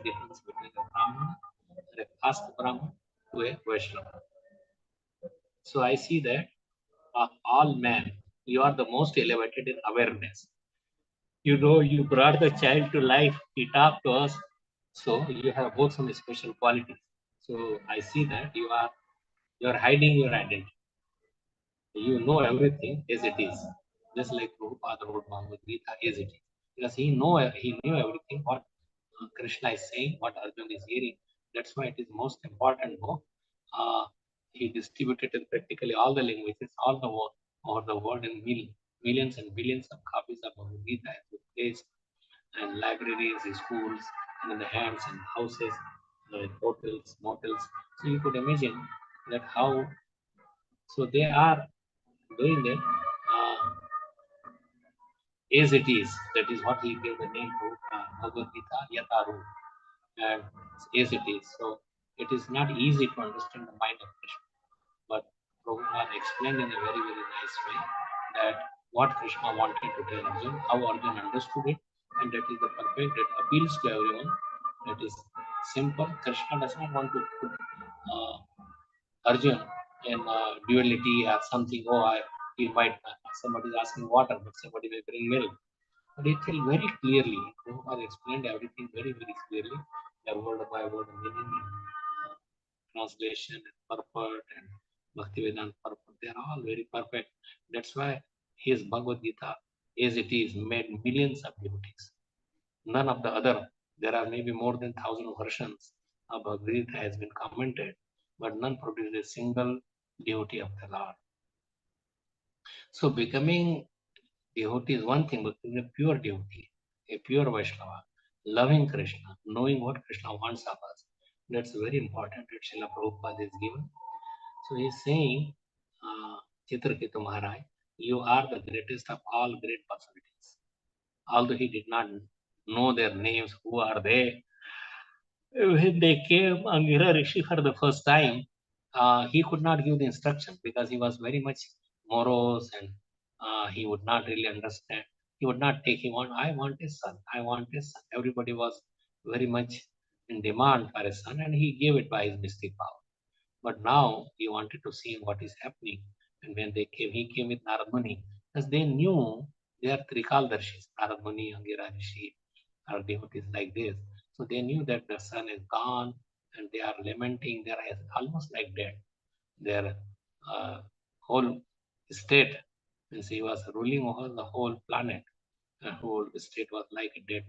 difference between a Brahman, a caste Brahman, to a Vaishnava. So I see that of all men, you are the most elevated in awareness. You know, you brought the child to life, he talked to us, so you have both some special qualities. So I see that you are hiding your identity. You know everything as it is, just like Prabhupada wrote Bhagavad Gita as it is, because he knew everything what Krishna is saying, what Arjuna is hearing. That's why it is most important book. He distributed in practically all the languages, all the world, over the world in millions and billions of copies of Bhagavad Gita has been placed and libraries, schools, and in the hands and houses, hotels, motels. So you could imagine that how. So they are doing that as it is. That is what he gave the name to Bhagavad Gita Yatharu, and as it is. So it is not easy to understand the mind of Krishna, but Prabhupada explained in a very, very nice way that what Krishna wanted to tell Arjuna, how Arjuna understood it, and that is the perfect, that appeals to everyone. That is simple. Krishna does not want to put Arjuna in duality or something. Oh, he might, somebody is asking water, but somebody may bring milk. But it will very clearly, Prabhupada explained everything very, very clearly, the word by word meaning, translation, and purport, and Bhaktivedanta purport. They are all very perfect. That's why his Bhagavad Gita, as it is, made millions of devotees. None of the other. There are maybe more than 1,000 versions of Bhagavad Gita has been commented, but none produced a single devotee of the Lord. So becoming devotee is one thing, but being a pure devotee, a pure Vaishnava, loving Krishna, knowing what Krishna wants of us, that's very important that Srila Prabhupada is given. So he's saying, Chitraketu Maharaj, you are the greatest of all great personalities. Although he did not know their names, who are they? When they came Angira Rishi for the first time, he could not give the instruction because he was very much morose and he would not really understand. He would not take him on. I want a son. I want a son. Everybody was very much in demand for a son, and he gave it by his mystic power. But now he wanted to see what is happening. And when they came, he came with Narad Muni because they knew they are Trikaldarshis, Narad Muni, Angira Rishi, are devotees like this. So they knew that the son is gone and they are lamenting. They are almost like dead. Their whole state, means he was ruling over the whole planet. The whole state was like a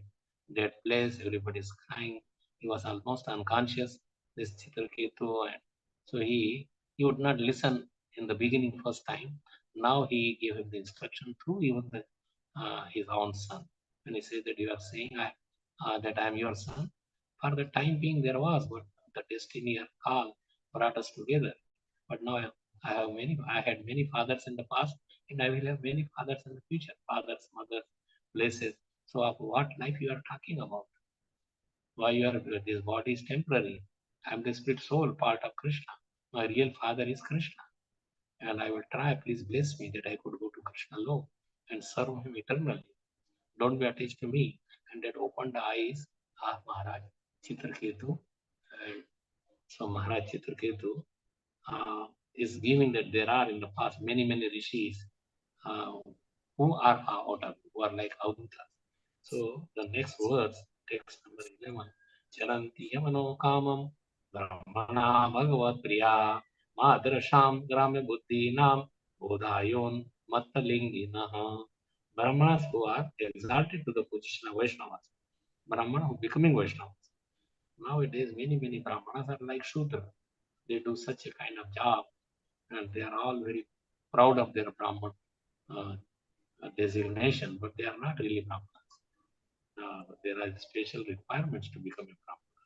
dead place. Everybody is crying. He was almost unconscious. This Chitraketu, and so he would not listen in the beginning first time. Now he gave him the instruction through even his own son. When he said that you are saying that I am your son, for the time being there was, but the destiny or call brought us together. But now I had many fathers in the past, and I will have many fathers in the future. Fathers, mothers, places. So of what life you are talking about? Why you are this body is temporary. I am the spirit soul, part of Krishna. My real father is Krishna. And I will try, please bless me that I could go to Krishna Lok and serve him eternally. Don't be attached to me. And that opened the eyes of Maharaj Chitraketu. And so Maharaj Chitraketu is giving that there are in the past many, many rishis who are out of, who are like Avdutas. So the next verse, text number 11, Charanti Yamano Kamam Brahmana Bhagavad Priya Madrasham Grame Buddhi Nam Bodhayon Mattalinginaha. Brahmanas who are exalted to the position of Vaishnavas. Brahmana who becoming Vaishnavas. Nowadays, many, many Brahmanas are like Shudra. They do such a kind of job and they are all very proud of their Brahman designation, but they are not really Brahmanas. There are special requirements to become a Brahmana.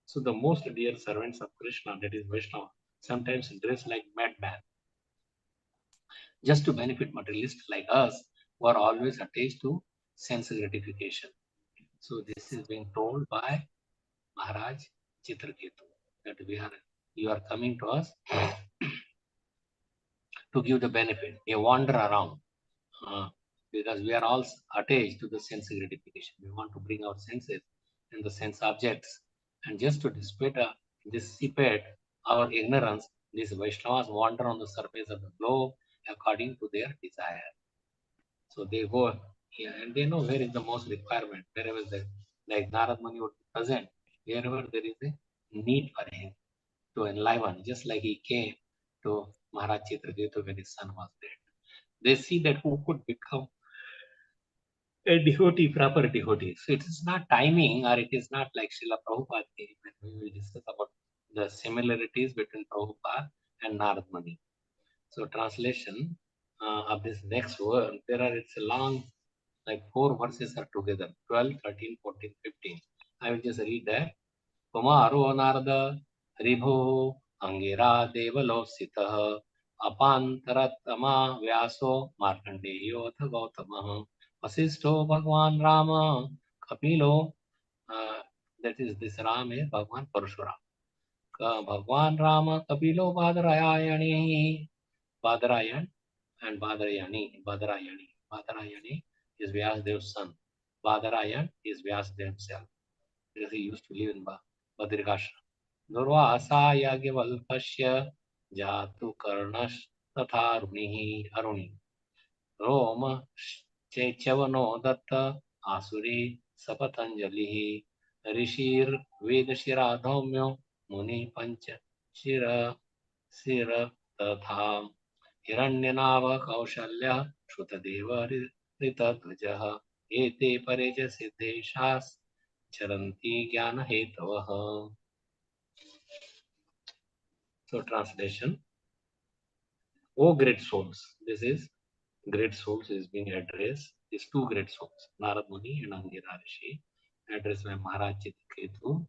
So the most dear servants of Krishna, that is Vaishnava, sometimes dress like madman, just to benefit materialists like us, who are always attached to sense gratification. So this is being told by Maharaj Chitraketu, that you are coming to us to give the benefit, a wander around. Because we are all attached to the sense gratification. We want to bring our senses and the sense objects And just to dissipate our ignorance, these Vaishnavas wander on the surface of the globe according to their desire. So they go here and they know where is the most requirement, wherever the like Narad Muni would be present, wherever there is a need for him to enliven, just like he came to Maharaj Chitraketu when his son was dead. They see that who could become a devotee, proper devotee. So it is not timing or it is not like Srila Prabhupada came and we will discuss about the similarities between Prabhupada and Narad Muni. So translation of this next word, it's a long, like 4 verses are together, 12, 13, 14, 15. I will just read that. Kumaro Narada Ribhu Angira Devalositah Apantaratama Vyaso Markandeyo Gautama Vasisto Bhagwan Rama Kapilo, that is this Ram is Bhagwan Parashuram. Bhagwan Rama Kapilo Badarayani Badarayan and Badarayani is Vyasdev's son. Badarayan is Vyasdev himself because he used to live in Badrikashram. Durvasa Yagyvalpasya Jatu Karnash Tatha Aruni Roma Chechavano Datta Asuri Sapatanjali Rishir Vedashira Dhaumyo Muni Pancha Shira Sira Tatha Hiranyanav Kaushalya Shrutadeva Ritadvajah Ete Pareja Siddheshas Charanti Jnana Hetavaha. So translation, O great souls, this is great souls is being addressed. These two great souls, Narad Muni and Angira Rishi, addressed by Maharaj Chitraketu.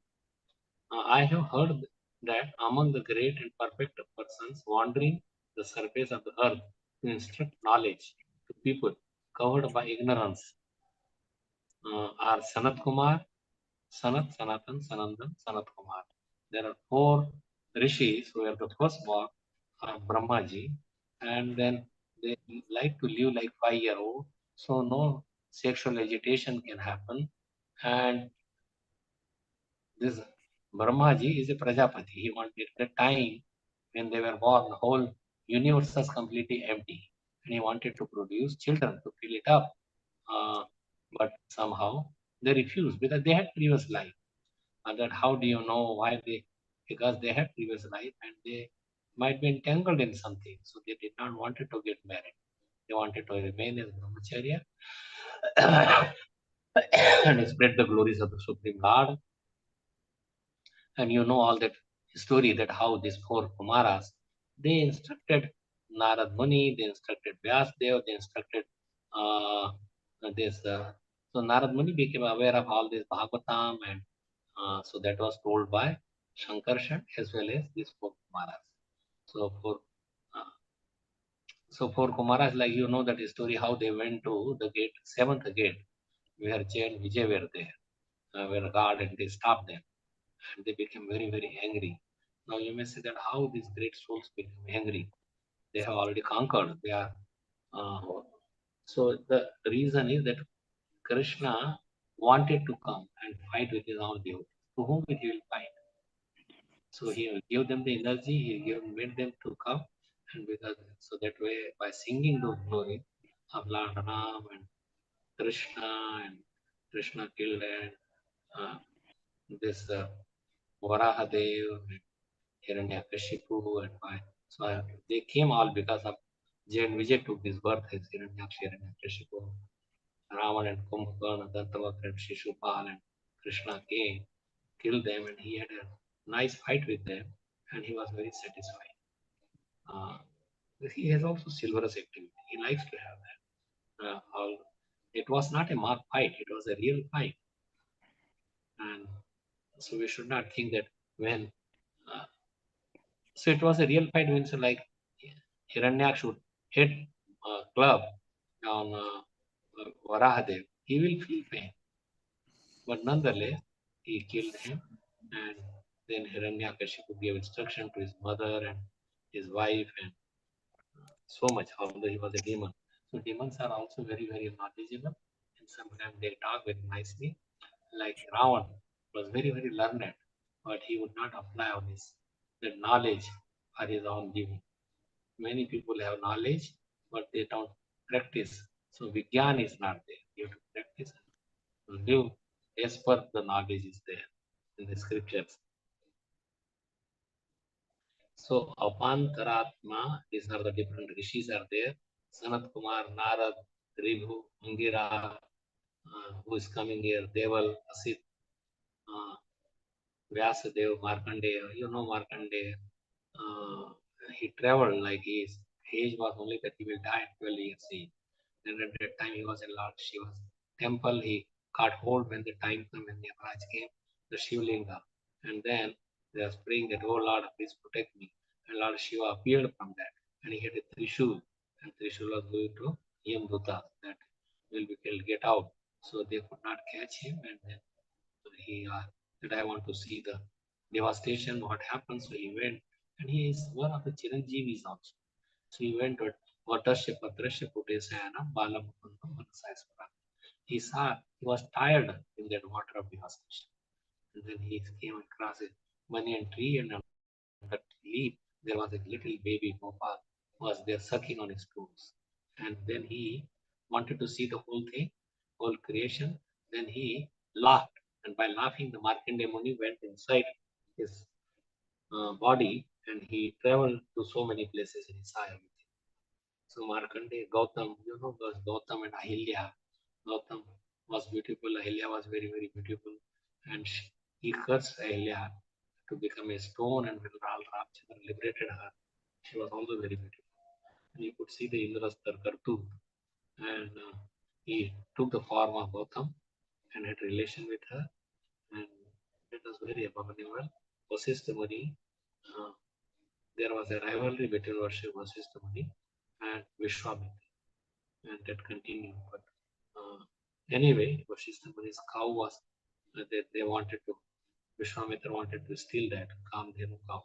I have heard that among the great and perfect persons wandering the surface of the earth to instruct knowledge to people covered by ignorance are Sanat Kumar, Sanat, Sanatan, Sanandan, Sanat Kumar. There are 4 rishis who are the firstborn of Brahmaji, and then they like to live like 5-year-old, so no sexual agitation can happen. And this Brahmaji is a Prajapati. He wanted the time when they were born, the whole universe was completely empty, and he wanted to produce children to fill it up. But somehow they refused because they had previous life. And that how do you know why they? Because they had previous life and they might be entangled in something, so they did not wanted to get married. They wanted to remain as brahmacharya and spread the glories of the Supreme Lord. And you know all that story that how these 4 Kumaras they instructed Narad Muni, they instructed Vyasdev, they instructed uh, this. So Narad Muni became aware of all this Bhagavatam, and so that was told by Shankarshan as well as these 4 Kumaras. So uh, 4 Kumaras, like you know that story how they went to the gate, 7th gate, where Jay and Vijay were there, were guard and they stopped them and they became very, very angry. Now you may say that how these great souls become angry. They have already conquered. They are uh, so the reason is that Krishna wanted to come and fight with his own devotees. To whom he will fight? So he will give them the energy. Made them to come, and because so that way by singing the glory of Lord Ram and Krishna killed and uh, this Varahadev Hiranyakashipu and why. So they came all because of Jay and Vijay took this birth as Hiranyakashipu, Ravan and Kumbhakarna, Dantavakra and Shishupal and Krishna came, killed them, and he had a nice fight with them, and he was very satisfied. He has also silverous activity. He likes to have that. It was not a mock fight; it was a real fight, and so we should not think that when uh, so it was a real fight means like Hiranyak should hit a club on Varahadev, he will feel pain. But nonetheless, he killed him, and then Hiranyakashipu gave instruction to his mother and his wife, and so much, although he was a demon. So demons are also very, very knowledgeable, and sometimes they talk very nicely. Like Ravan was very, very learned. but he would not apply on his the knowledge for his own living. Many people have knowledge, but they don't practice. So Vigyan is not there. You have to practice and live as per the knowledge is there in the scriptures. So Apantaratma, these are the different rishis are there. Sanat Kumar, Narad, Ribhu, Angira, who is coming here, Deval, Asit, uh, Vyasadev, Markandeya. You know Markandeya. He traveled like his age was only that he will die at 12 years age. And at that time he was in Lord Shiva's temple. He caught hold when the time came when Maharaj came, the Shivlinga. And then they was praying that, oh Lord, please protect me. And Lord Shiva appeared from that. And he had a Trishul. And Trishul was going to Yamduta that will be killed, get out. So they could not catch him. And then he that I want to see the devastation, what happens. So he went. And he is one of the Chiranjeevis also. So he went to Vatasya Patrasya Putesayana Balamukundam Manasayasvara. He saw he was tired in that water of devastation. And then he came across a banyan tree, and on that leaf there was a little baby Gopal was there sucking on his toes. And then he wanted to see the whole thing, whole creation. Then he laughed. And by laughing, the Markandeya Muni went inside his body, and he traveled to so many places and he saw everything. So Markandeya, Gautam, you know, Gautam and Ahilya. Gautam was beautiful, Ahilya was very, very beautiful. And he cursed Ahilya to become a stone, and when Ramchandra liberated her, she was also very beautiful. And you could see the Indra's Kartu. And he took the form of Gautam and had relation with her. And it was very abominable. Vasishtha Muni, there was a rivalry between Vasishtha Muni and Vishwamitra, and that continued. But anyway, Vasishtha Muni's cow was, they wanted to, Vishwamitra wanted to steal that Kamdhenu cow.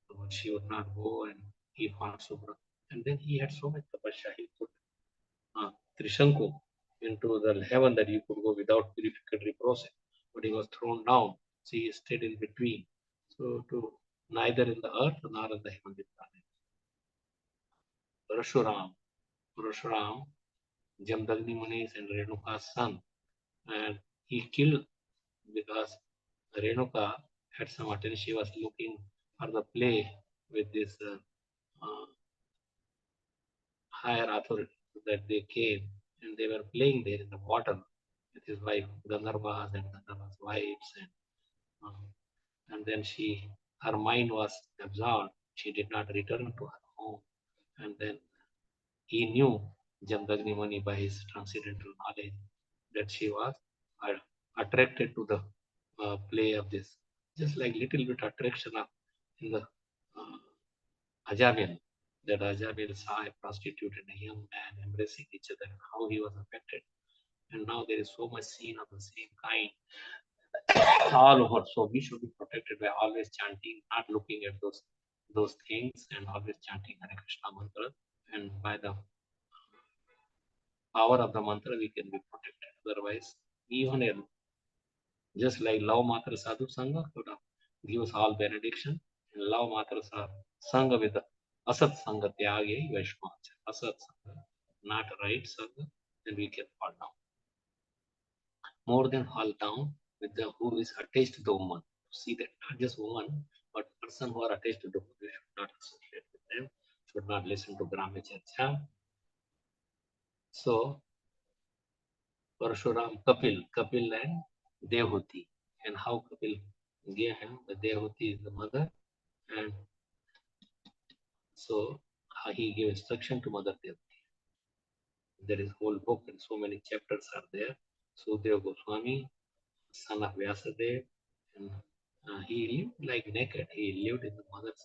But she would not go, and he found Subra. And then he had so much tapasya, he put Trishanku into the heaven that you could go without purificatory process. But he was thrown down, so he stayed in between. So to neither in the earth nor in the heavenly planet. Parashuram, Jamdagni Muni and Renuka's son, and he killed because Renuka had some attention. She was looking for the play with this higher authority that they came, and they were playing there in the water with his wife, Gandharvas and Gandharvas' wives, and then her mind was absorbed. She did not return to her home, and then he knew Jamdagni Muni by his transcendental knowledge that she was attracted to the play of this, just like little bit attraction of in the Ajamil, that Ajamil saw a prostitute and a young man embracing each other, and how he was affected. And now there is so much scene of the same kind all over. So we should be protected by always chanting, not looking at those things, and always chanting Hare Krishna mantra. And by the power of the mantra, we can be protected. Otherwise, even a, just like love matra sadhu sangha could give us all benediction, and love matra sangha with the asat sangha tyage vaishmacha. Asat sangha, not right sangha, then we can fall down. More than fall down with the who is attached to the woman. See that not just woman, but person who are attached to the woman, we should not associate with them, should not listen to Grama Charcha. So Parshuram, Kapil and Dehuti. And how Kapil gave him, the Dehuti is the mother, and so he gave instruction to Mother Dehuti. There is whole book and so many chapters are there. Sudeva Goswami, son of Vyasadeva, and he lived like naked. He lived in the mother's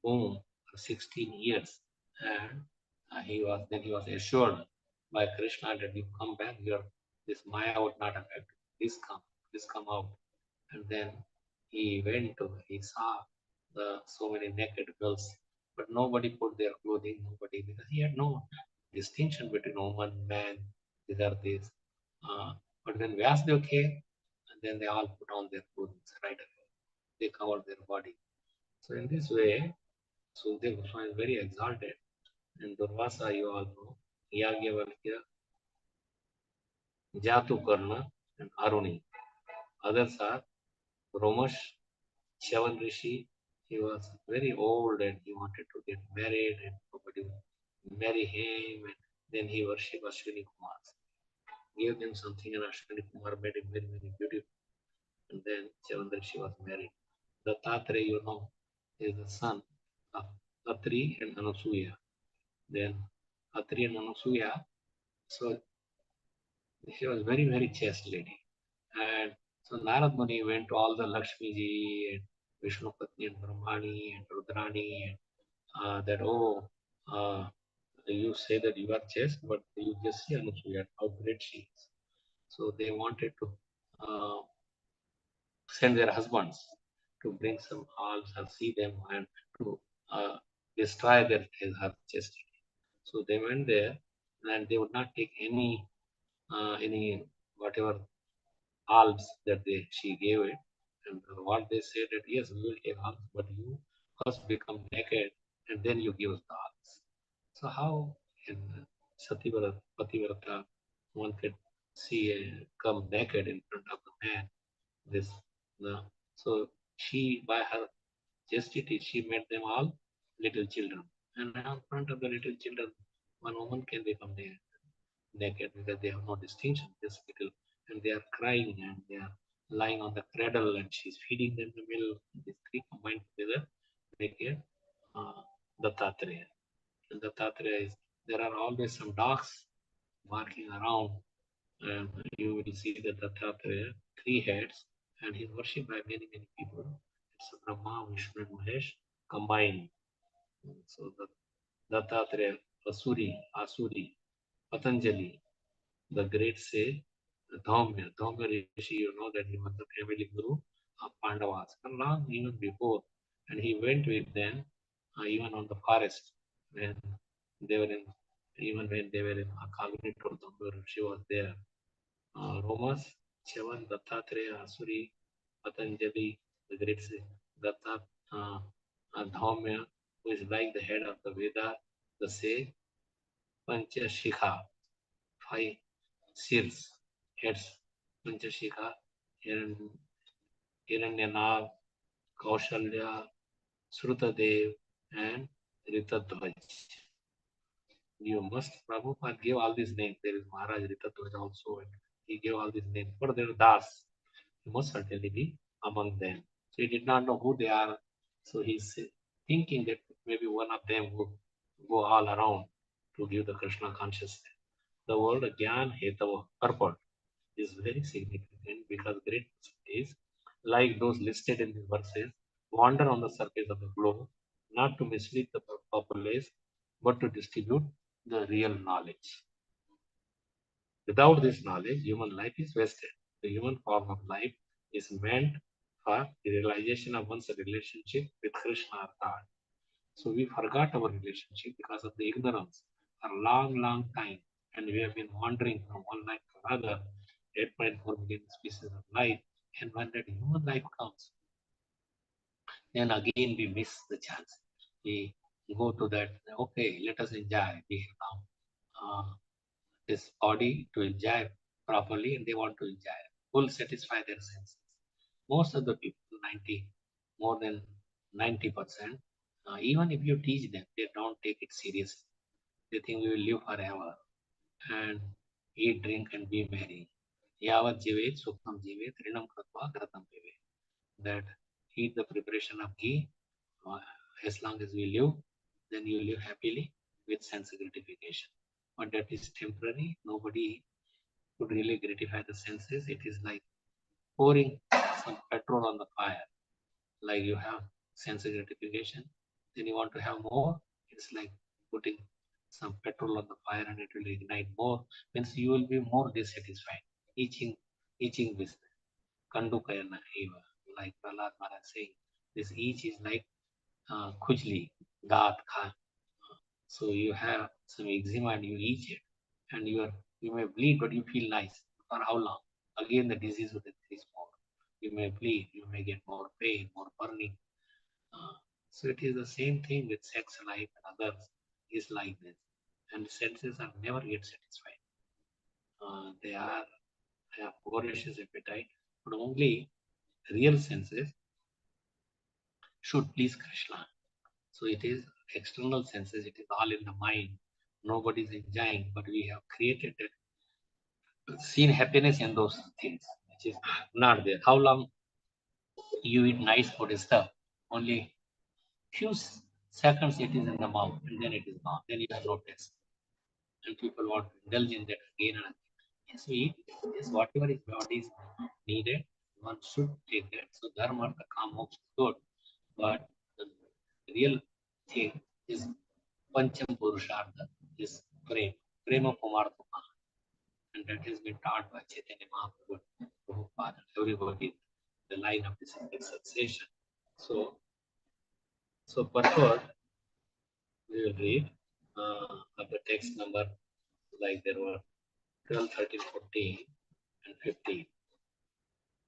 womb for 16 years, and he was assured by Krishna that you come back, this Maya would not affect you. This come out. And then he saw so many naked girls, but nobody put their clothing, nobody, because he had no distinction between woman, man, these are these. But when Vyasdev came, then they all put on their clothes right away. They covered their body. So in this way, Sukadeva Goswami is very exalted. And Durvasa, you all know, Yagyavalkya, Jatu and Aruni. Others are Romash, Chavan Rishi. He was very old and he wanted to get married and nobody would marry him. And then he worshipped Ashwini Kumar. Gave them something and Ashwini Kumar made him very, very beautiful. And then Chavan Rishi was married. Dattatreya, you know, is the son of Atri and Anasuya. Then Atri and Anasuya, so she was very, very chaste lady. And so Narad Muni went to all the Lakshmi ji and Vishnu Patni and Brahmani and Rudrani and that, oh, uh, you say that you are chaste, but you just see Anusuya, how great she is. So they wanted to send their husbands to bring some alms and see them and to uh, destroy her chastity. So they went there and they would not take any whatever alms that she gave it. And what they said that yes, we will take alms, but you first become naked and then you give us the alms. So how in Pativrata one could see come naked in front of the man? This so she by her chastity she made them all little children, and in front of the little children, one woman can become naked because they have no distinction, just little, and they are crying and they are lying on the cradle and she's feeding them the milk. These three combined together make it uh, Dattatreya. And Dattatreya is there are always some dogs barking around, and you will see that Dattatreya, three heads, and he's worshipped by many, many people. It's Brahma, Vishnu, and Mahesh combined. So the Dattatreya, Asuri, Patanjali, the great sage, Dhaumya Rishi, you know that he was the family guru of Pandavas, and long even before. And he went with them even on the forest when they were in, even when they were in Kaluni told Dhaumya Rishi was there. Romas, Chavan, Dattatreya, Asuri, Patanjali, the great sage, Dattat, Dhaumya, who is like the head of the Veda, the sage, Panchashikha, five seals, heads, Panchashikha, Hiranyanav, Kaushalya, Srutadev, and Ritadhwaj. You must, Prabhupada gave all these names. There is Maharaj Ritadhwaj also, and he gave all these names. But there are Das. You must certainly be among them. So he did not know who they are. So he's thinking that maybe one of them would go all around to give the Krishna consciousness. The word Gyan Hetava, purport, is very significant because great is like those listed in the verses wander on the surface of the globe, not to mislead the populace, but to distribute the real knowledge. Without this knowledge, human life is wasted. The human form of life is meant for the realization of one's relationship with Krishna or God. So we forgot our relationship because of the ignorance for a long, long time. And we have been wandering from one life to another, 8.4 million species of life. And when that human life comes, then again we miss the chance. We go to that, okay, let us enjoy. We have now this body to enjoy properly and they want to enjoy, will satisfy their senses. Most of the people, more than 90%, even if you teach them, they don't take it seriously. They think we will live forever and eat, drink, and be merry. Yavat jivet, sukham jivet, rinam kratva, gratam jivet. That eat the preparation of ghee, uh, as long as we live, then you live happily with sense gratification. But that is temporary. Nobody could really gratify the senses. It is like pouring some petrol on the fire. Like you have sense gratification, then you want to have more. It's like putting some petrol on the fire and it will ignite more. Means you will be more dissatisfied. Eaching business. Kandu kayana eva. Like Prahlad Maharaj saying, this each is like khujli, daat, khan. So you have some eczema and you eat it, and you may bleed, but you feel nice. For how long? Again, the disease will increase more. you may bleed, you may get more pain, more burning. So it is the same thing with sex life and others is like this. And senses are never yet satisfied. They are have voracious appetite, but only real senses should please Krishna. So it is external senses, it is all in the mind. Nobody is enjoying, but we have created that, seen happiness in those things, which is not there. How long you eat nice food stuff? Only few seconds it is in the mouth, and then it is gone. Then you have no taste. And people want to indulge in that again and again. Yes, we eat. Yes, whatever is body is needed, one should take that. So dharma, the calm moksha is good. But the real thing is Pancham Purushartha, is prema, prema Pumartha. And that has been taught by Chaitanya Mahaprabhu, Prabhupada, everybody, the line of this sensation. So purport, we will read of the text number, like there were 12, 13, 14, and 15.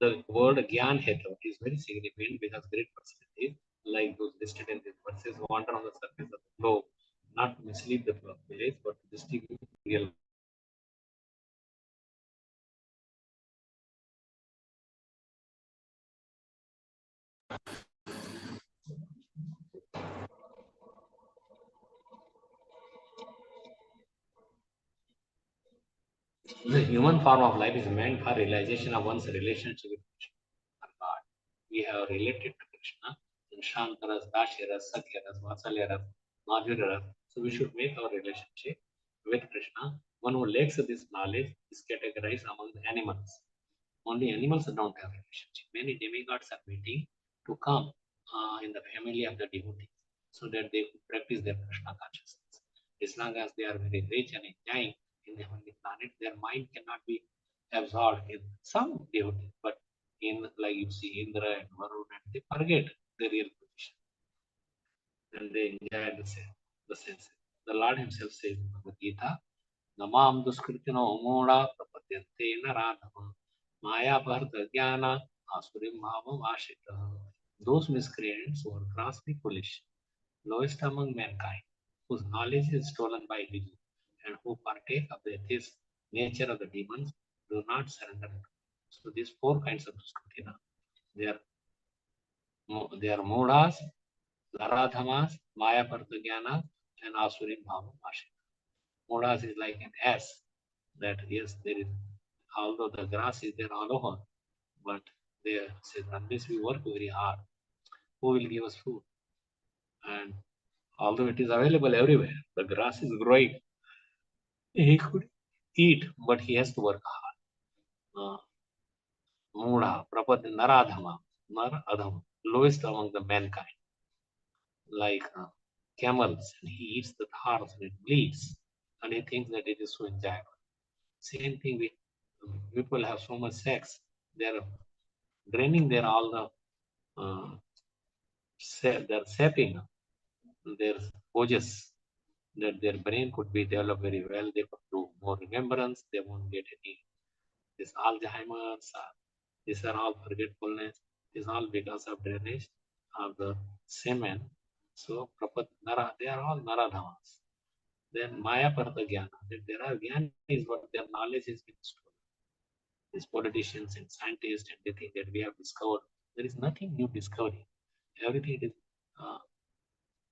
The word Gyan Hetu is very significant because great personalities, like those listed in these verses, wander on the surface of the globe, not to mislead the populace, but to distinguish real. The human form of life is meant for realization of one's relationship with Krishna or God. We have related to Krishna in Shantaras, Dashiras, Sakyaras, Vatsalyaras, Madhuryaras. So we should make our relationship with Krishna. One who lacks this knowledge is categorized among the animals. Only animals don't have relationship. Many demigods are waiting to come in the family of the devotees so that they could practice their Krishna consciousness. As long as they are very rich and enjoying in the heavenly planet, their mind cannot be absorbed in some devotees. But in, like you see, Indra and Varun, and they forget the real position and they enjoy the senses. The Lord Himself says in Bhagavad Gita, Namam duskritino moda prapadyante naradhama maya bharta jnana asurim bhava vashita. Those miscreants who are grossly foolish, lowest among mankind, whose knowledge is stolen by illusion, and who partake of the atheist nature of the demons, do not surrender. So these four kinds of duskritina, they are moodas, naradhamas, maya bharta jnana, and asurim bhava vashita. Moodas is like an ass that yes, there is, although the grass is there all over, but they says, unless we work very hard, who will give us food? And although it is available everywhere, the grass is growing. He could eat, but he has to work hard. Mudha, Prapati, Naradhama, Nar Adham, lowest among the mankind, like camels, and he eats the thorns and it bleeds, and he thinks that it is so enjoyable. Same thing with people have so much sex, they are draining their all the they're sapping their ojas that their brain could be developed very well. They could do more remembrance. They won't get any this Alzheimer's. These are all forgetfulness. This all because of drainage of the semen. So Prapat Nara, they are all Naradhamas. Then Maya Partha Jnana. That there are Jnana is what their knowledge has been stolen. These politicians and scientists and they think that we have discovered. There is nothing new discovery. Everything is uh,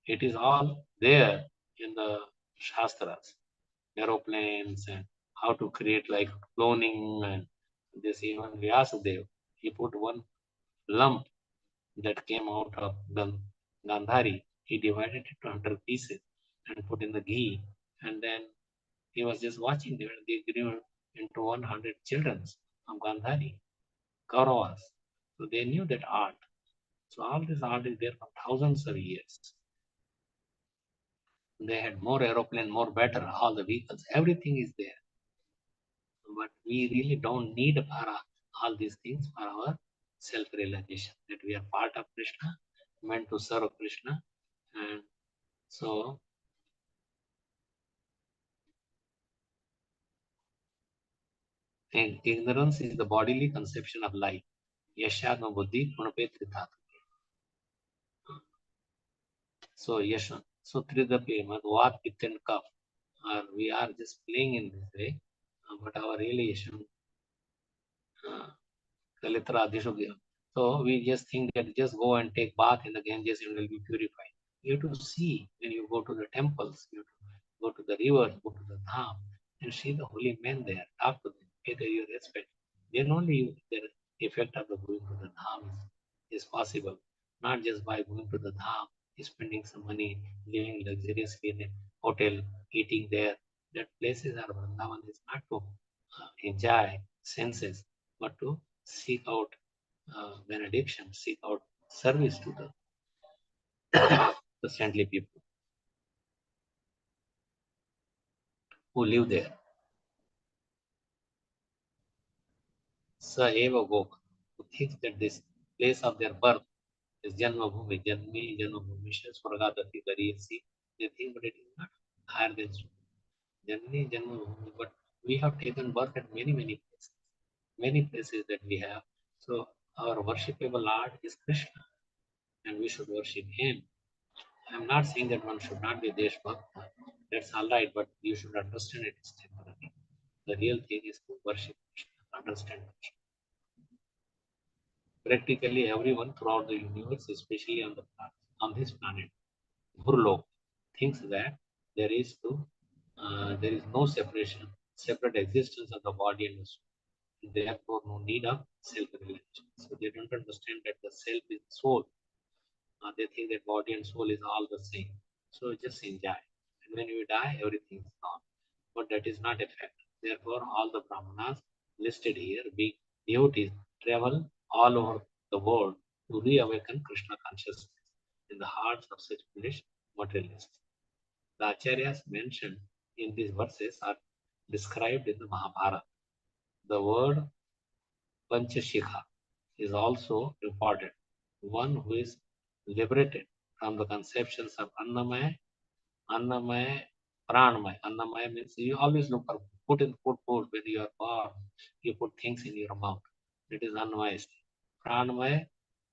it is all there in the Shastras, aeroplanes and how to create like cloning and this even Vyasadev, he put one lump that came out of Gandhari, he divided it to 100 pieces and put in the ghee and then he was just watching them and they grew into 100 children of Gandhari, Kauravas. So they knew that art. So all this art is there for thousands of years. They had more aeroplane, more better, all the vehicles, everything is there. But we really don't need para, all these things for our self-realization, that we are part of Krishna, meant to serve Krishna. And so ignorance is the bodily conception of life. Yashadma Buddhi Punapetri Dhatu. So Yasha, so Tridapi, Vad, Pitta and Kaf. We are just playing in this way, but our realization, Kalitra Adhishogya. So we just think that just go and take bath in the Ganges and will be purified. You have to see when you go to the temples, you have to go to the rivers, go to the dham, and see the holy men there, talk to them, pay them your respect. Then only the effect of the going to the dham is possible. Not just by going to the dham, spending some money, living luxuriously in a hotel, eating there. That places are Vrindavan is not to enjoy senses, but to seek out benediction, seek out service to the saintly people who live there. Sa eva Gok, who thinks that this place of their birth is Janma Bhumi, Janmi, Janma Bhumi, Swargadati, Gariyasi. They think, but it is not higher than Janmi, Janma Bhumi. But we have taken birth at many places that we have. So our worshipable Lord is Krishna, and we should worship Him. I'm not saying that one should not be Deshbhakta. That's all right, but you should understand it is temporary. The real thing is to worship Krishna, understand Krishna. Practically everyone throughout the universe, especially on this planet, Bhurlok, thinks that there is there is no separate existence of the body and the soul. Therefore, no need of self-realization. So they don't understand that the self is soul. They think that body and soul is all the same. So just enjoy. And when you die, everything is gone. But that is not a fact. Therefore, all the brahmanas listed here, being devotees, travel all over the world to reawaken Krishna consciousness in the hearts of such foolish materialists. The acharyas mentioned in these verses are described in the Mahabharata. The word Panchashikha is also important. One who is liberated from the conceptions of Annamaya, Pranamaya. Annamaya means you always look for food when you are born. You put things in your mouth. It is Annamaya state. Pranamaya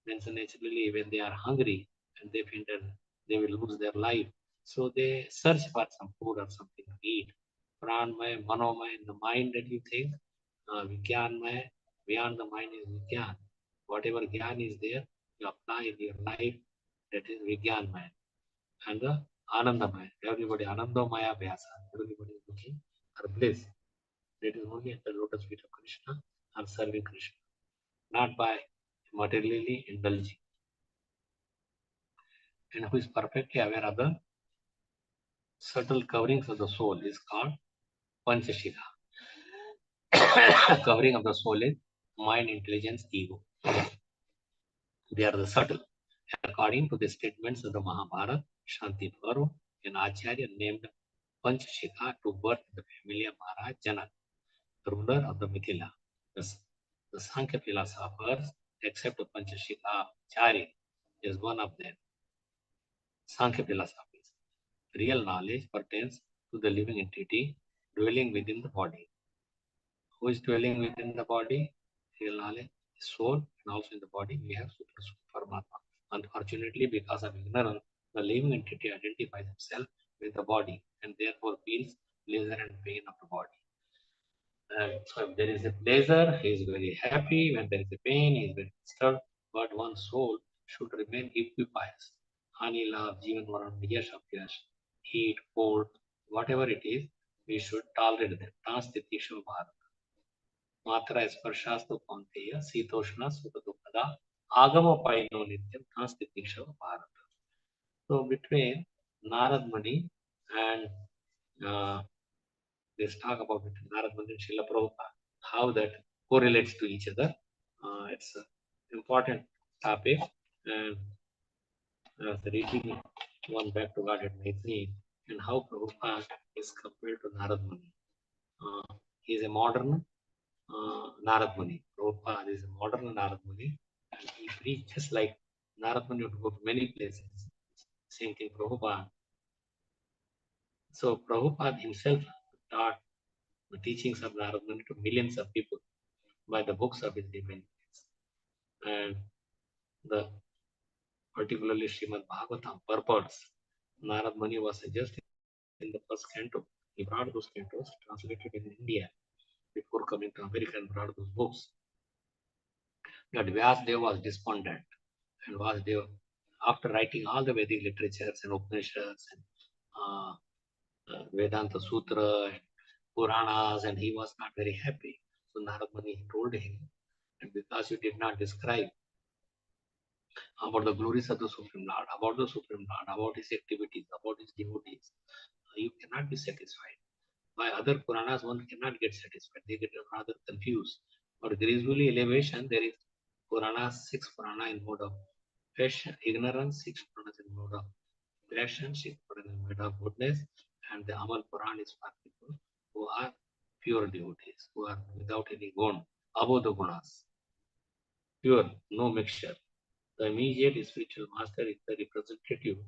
means naturally when they are hungry and they feel that they will lose their life. So they search for some food or something to eat. Pranamaya, Manomaya, in the mind that you think. Vijnanmaya, beyond the mind is Vijnan. Whatever Gyan is there, you apply in your life, that is Vijnanmaya. And the Anandamaya. Everybody, Anandamaya Vyasa. Everybody is looking for bliss. That is only at the lotus feet of Krishna and serving Krishna, not by materially indulging. And who is perfectly aware of the subtle coverings of the soul is called Panchashikha. Covering of the soul is mind, intelligence, ego. They are the subtle. According to the statements of the Mahabharata, Shanti Parva, an Acharya named Panchashikha to birth in the family of Maharaj Janak, the ruler of the Mithila. The Sankhya philosophers accept Panchashikha Chari as one of them. Sankhya philosophies. Real knowledge pertains to the living entity dwelling within the body. Who is dwelling within the body? Real knowledge, soul, and also in the body we have super soul, Paramatma. Unfortunately, because of ignorance, the living entity identifies himself with the body and therefore feels pleasure and pain of the body. So if there is a pleasure, he is very happy. When there is a pain, he is very disturbed. But one's soul should remain equipoised. Ani, love, Jivan, Varan, Yash, Apyash, heat, cold, whatever it is, we should tolerate them. Tanstitikshu Bharat. Matra Sparshastu Panteya, Sitoshna, Sukadukada, Agama Paino Nityam, Tanstitikshu Bharat. So between Narad Muni and let's talk about it. Narad Muni and Srila Prabhupada, how that correlates to each other. It's an important topic. And reading one back to Godhead magazine and how Prabhupada is compared to Narad Muni. He is a modern Narad Muni. Prabhupada is a modern Narad Muni. And he preached just like Narad Muni would go to many places. Same thing, Prabhupada. So Prabhupada himself taught the teachings of Narad Muni to millions of people by the books of his divine. And the particularly Srimad Bhagavatam purports Narad Muni was suggested in the first canto. He brought those cantos translated in India before coming to America and brought those books. That Vyasdeva was despondent, and Vyasdeva, after writing all the Vedic literatures and Upanishads and uh, Vedanta Sutra and Puranas, and he was not very happy. So Narad Muni told him, and because you did not describe about the glories of the Supreme Lord, about the Supreme Lord, about his activities, about his devotees, you cannot be satisfied. By other Puranas, one cannot get satisfied. They get rather confused. But gradually elevation, there is Puranas, 6 Purana in mode of passion, ignorance, 6 Puranas in mode of passion, 6 Puranas in mode of goodness, and the Amal Puran is for people who are pure devotees, who are without any gun, above the gunas, pure, no mixture. The immediate spiritual master is the representative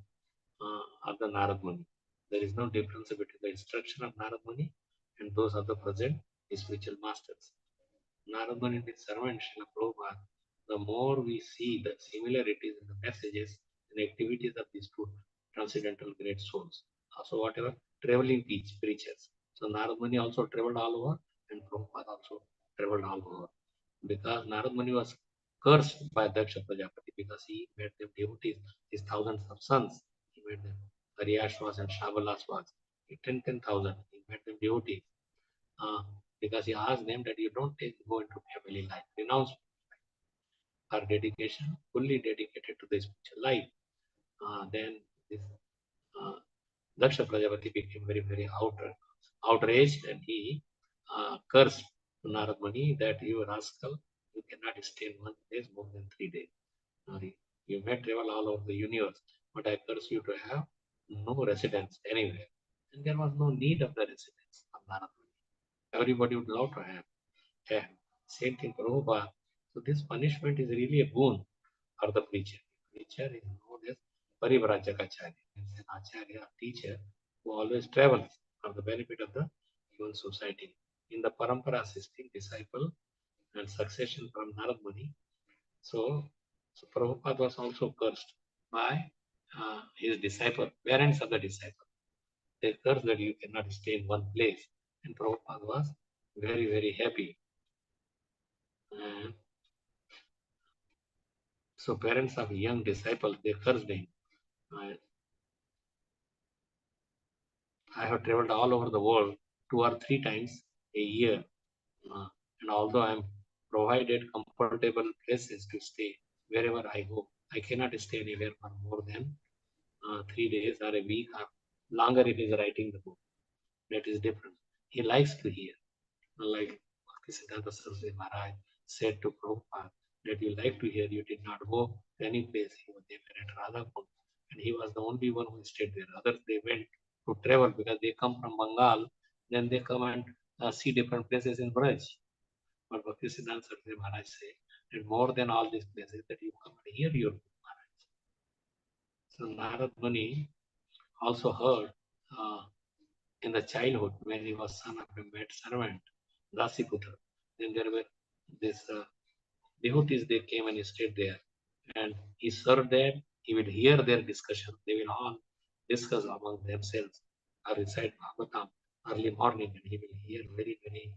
of the Narad Muni. There is no difference between the instruction of Narad Muni and those of the present spiritual masters. Narad Muni and his servant Srila Prabhupada, the more we see the similarities in the messages and activities of these two transcendental great souls. Also, whatever traveling preachers. So Narad Muni also traveled all over, and Prabhupada also traveled all over. Because Narad Muni was cursed by Daksha Prajapati because he made them devotees, his thousands of sons. He made them Haryashvas and Shabalasvas. 10,000. He made them devotees. Because he asked them that you don't go into family life. Renounce our dedication, fully dedicated to the spiritual life. Then this uh, Daksha Prajapati became very, very outraged, and he cursed Narad Muni that you rascal, you cannot stay in one place more than 3 days. You may travel all over the universe, but I curse you to have no residence anywhere. And there was no need of the residence of Narad Muni. Everybody would love to have. Yeah. Same thing, Prabhupada. So this punishment is really a boon for the preacher. Preacher is known as Parivrajaka means an acharya, teacher who always travels for the benefit of the human society. In the parampara system, disciple and succession from Narad Muni. So Prabhupada was also cursed by his disciple, parents of the disciple. They cursed that you cannot stay in one place. And Prabhupada was very, very happy. And so parents of young disciples, they cursed him. I have traveled all over the world 2 or 3 times a year. And although I'm provided comfortable places to stay wherever I go, I cannot stay anywhere for more than 3 days or a week or longer if he's writing the book. That is different. He likes to hear. Like Bhaktisiddhanta Saraswati Maharaj said to Prabhupada that you like to hear, you did not go to any place. He was there at Radhakund, and he was the only one who stayed there. Others, they went to travel because they come from Bengal, then they come and see different places in Braj. But Bhaktisiddhanta Saraswati Maharaj said that more than all these places that you come and hear your book, Maharaj. So Narad Muni also heard in the childhood when he was son of a maid servant, Dasiputra. Then there were these devotees, they came and stayed there. And he served them, he will hear their discussion. They will all discuss among themselves or recite Bhagavatam early morning, and he will hear very, very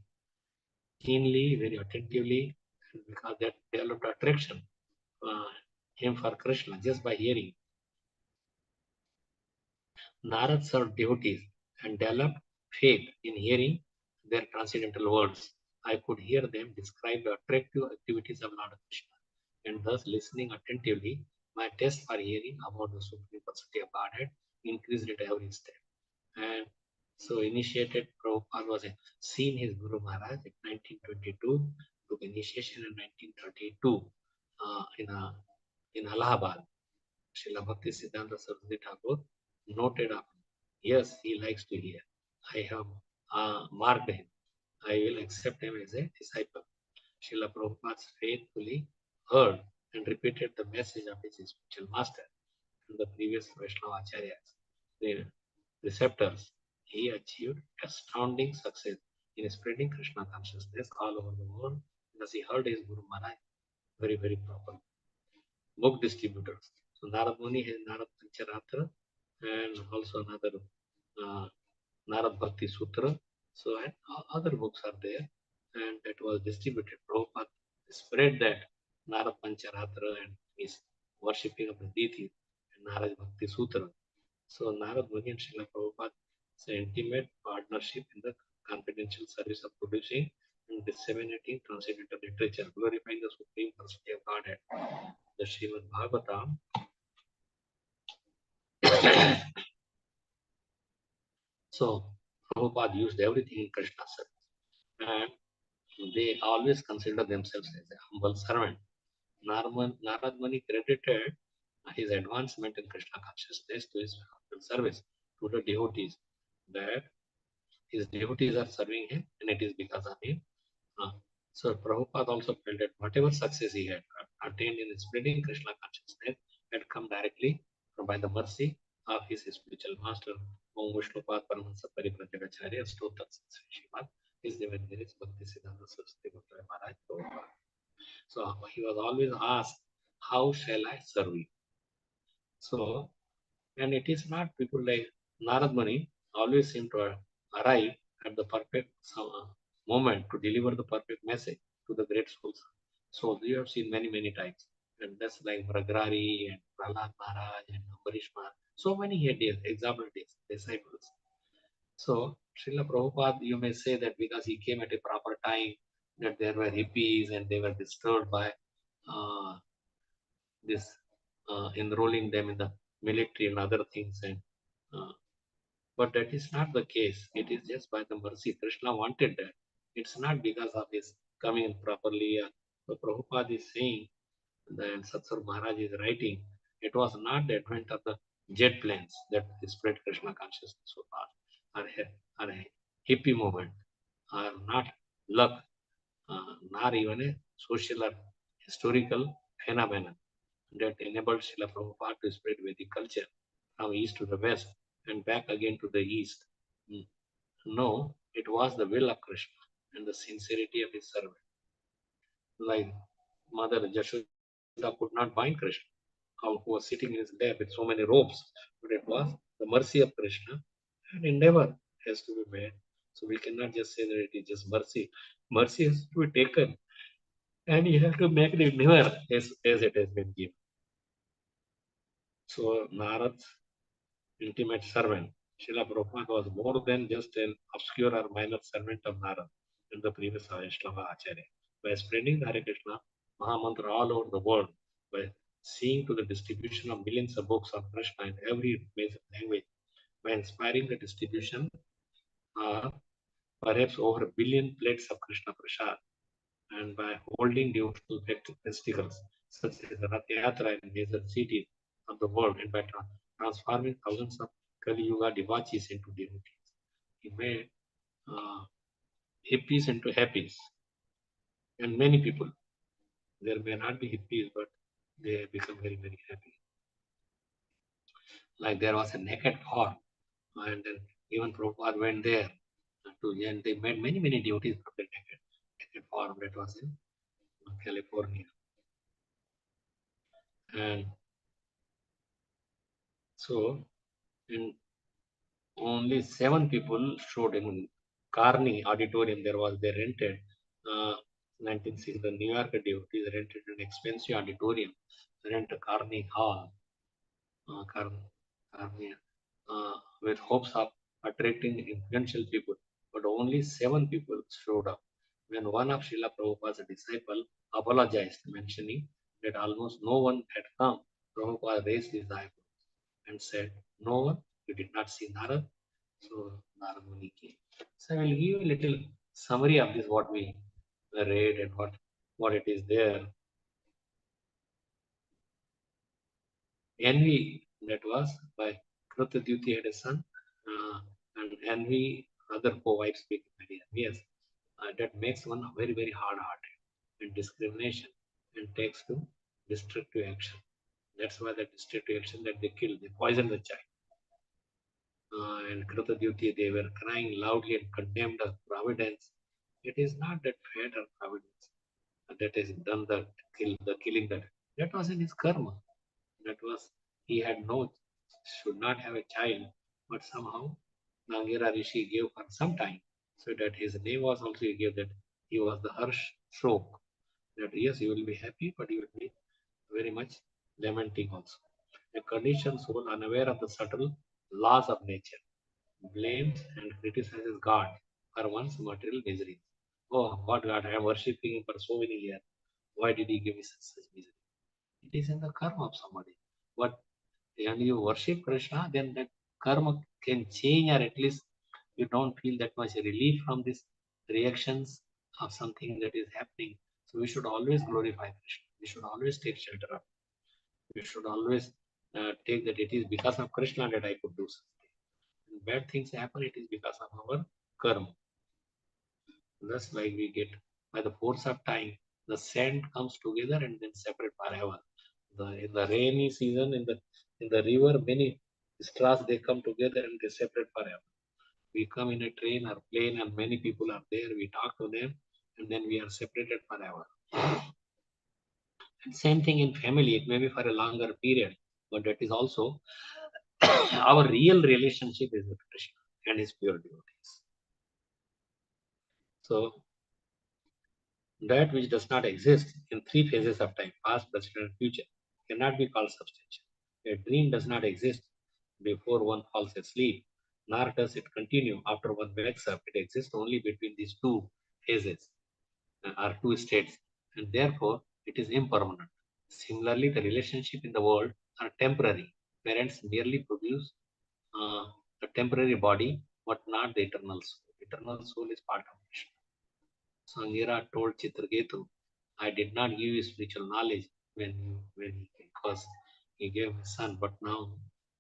keenly, very attentively, because that developed attraction him for Krishna just by hearing. Narad served devotees and developed faith in hearing their transcendental words. I could hear them describe the attractive activities of Lord Krishna, and thus listening attentively, my taste for hearing about the Supreme Personality of Godhead increased at every step. And so initiated Prabhupada was seen his Guru Maharaj in 1922, took initiation in 1932 in Allahabad. Srila Bhakti Siddhanta Saraswati Thakur noted up. Yes, he likes to hear. I have marked him. I will accept him as a disciple. Srila Prabhupada faithfully heard and repeated the message of his spiritual master and the previous Vaishnava Acharyas, the receptors. He achieved astounding success in spreading Krishna consciousness all over the world because he heard his Guru Maharaj. very, very proper. Book distributors. So Narad Muni has Narad Pancharatra and also another Narad Bhakti Sutra. So and other books are there, and that was distributed. Prabhupada spread that Narad Pancharatra and his worshipping of the deity and Narad Bhakti Sutra. So Narad Muni and Srila Prabhupada is an intimate partnership in the confidential service of producing and disseminating transcendental literature, glorifying the Supreme Personality of Godhead. The Srimad Bhagavatam. So Prabhupada used everything in Krishna's service, and they always consider themselves as a humble servant. Narad Muni credited his advancement in Krishna consciousness to his humble service to the devotees, that his devotees are serving him, and it is because of him. Uh, so Prabhupada also felt that whatever success he had attained in spreading Krishna consciousness had come directly from by the mercy of his spiritual master, Om Vishnupad Paramahansa Parivrajagacharya, Stotra Srimad, his name is Bhakti Siddhanta Saraswati Goswami Maharaj Prabhupada. So he was always asked, how shall I serve you? So, and it is not people like Narad Muni always seem to arrive at the perfect moment to deliver the perfect message to the great souls. So we have seen many, many times. And that's like Bragrari and Prahlad Maharaj and Ambarish Maharaj. So many he had example disciples. So Srila Prabhupada, you may say that because he came at a proper time, that there were hippies and they were disturbed by uh, this enrolling them in the military and other things. And but that is not the case. It is just by the mercy. Krishna wanted that. It's not because of his coming properly. So Prabhupada is saying, and Satsur Maharaj is writing, it was not the advent of the jet planes that spread Krishna consciousness so far, or a hippie movement, or not luck, not even a social or historical phenomenon that enabled Srila Prabhupada to spread Vedic culture from east to the west and back again to the east. Mm. No, it was the will of Krishna and the sincerity of his servant. Like Mother Jashoda could not bind Krishna, who was sitting in his lap with so many ropes, but it was the mercy of Krishna, and endeavor has to be made. So we cannot just say that it is just mercy. Mercy has to be taken, and you have to make the endeavor as it has been given. So Narad's intimate servant, Srila Prabhupada was more than just an obscure or minor servant of Narad and the previous Vaishnava Acharya. By spreading the Hare Krishna Mahamantra all over the world, by seeing to the distribution of millions of books of Krishna in every major language, by inspiring the distribution of perhaps over a billion plates of Krishna Prasad, and by holding devotional festivals such as the Rath Yatra in major cities of the world, and by transforming thousands of Kali Yuga devotees into devotees. He made uh, hippies into happies. And many people, there may not be hippies, but they become very, very happy. Like there was a naked farm, and then even Prabhupada went there and they made many, many devotees from the naked farm that was in California. And so, in only 7 people showed in Carney Auditorium. There was they rented 1960 the New York devotees rented an expensive auditorium, rent a Carney Hall, Carney, with hopes of attracting influential people. But only 7 people showed up. When one of Srila Prabhupada's disciples apologized, mentioning that almost no one had come, Prabhupada raised his eyebrows and said, "No one, you did not see Narad." So Narad Muni came. So I will give you a little summary of this, what we read and what it is there. Envy, that was by Krutadyuti had a son, and envy, other co-wives speak very envious. That makes one very, very hard-hearted and discrimination and takes to destructive action. That's why the destructive action that they killed, they poisoned the child. And Krutadyuti, they were crying loudly and condemned of providence. It is not that fate or providence. that has done the killing that was in his karma. That was, he had should not have a child, but somehow Nangira Rishi gave for some time, so that his name was also he gave that he was the Harsh Shok. That yes, you will be happy, but you will be very much lamenting also. A conditioned soul unaware of the subtle laws of nature blames and criticizes God for one's material misery. Oh, what God, I am worshipping Him for so many years. Why did He give me such misery? It is in the karma of somebody. But when you worship Krishna, then that karma can change, or at least you don't feel that much relief from these reactions of something that is happening. So we should always glorify Krishna. We should always take shelter of. We should always take that it is because of Krishna that I could do something. When bad things happen, it is because of our karma. Thus, like we get by the force of time, the sand comes together and then separate forever. In the rainy season, in the river, many straws they come together and they separate forever. We come in a train or plane and many people are there. We talk to them and then we are separated forever. And same thing in family. It may be for a longer period, but that is also our real relationship is with Krishna and his pure devotees. So that which does not exist in three phases of time, past, present, and future, cannot be called substantial. A dream does not exist before one falls asleep, nor does it continue after one wakes up. It exists only between these two phases or two states, and therefore it is impermanent. Similarly, the relationship in the world are temporary. Parents merely produce a temporary body, but not the eternal soul. Eternal soul is part of Krishna. Sangira told Chitraketu, I did not give you spiritual knowledge because he gave his son, but now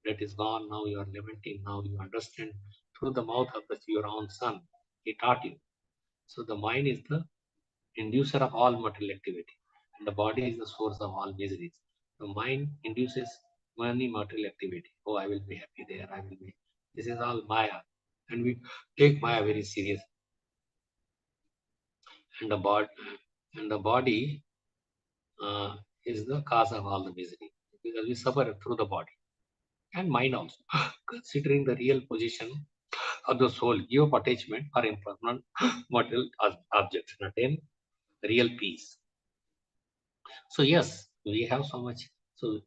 that is gone, now you are lamenting, now you understand through the mouth of your own son. He taught you. So the mind is the inducer of all material activity, and the body is the source of all miseries. The mind induces many material activity. Oh, I will be happy there, I will be. This is all Maya. And we take Maya very serious. And the body is the cause of all the misery because we suffer through the body and mind also. Considering the real position of the soul, give up attachment for impermanent material objects and attain real peace. So yes, we have so much. So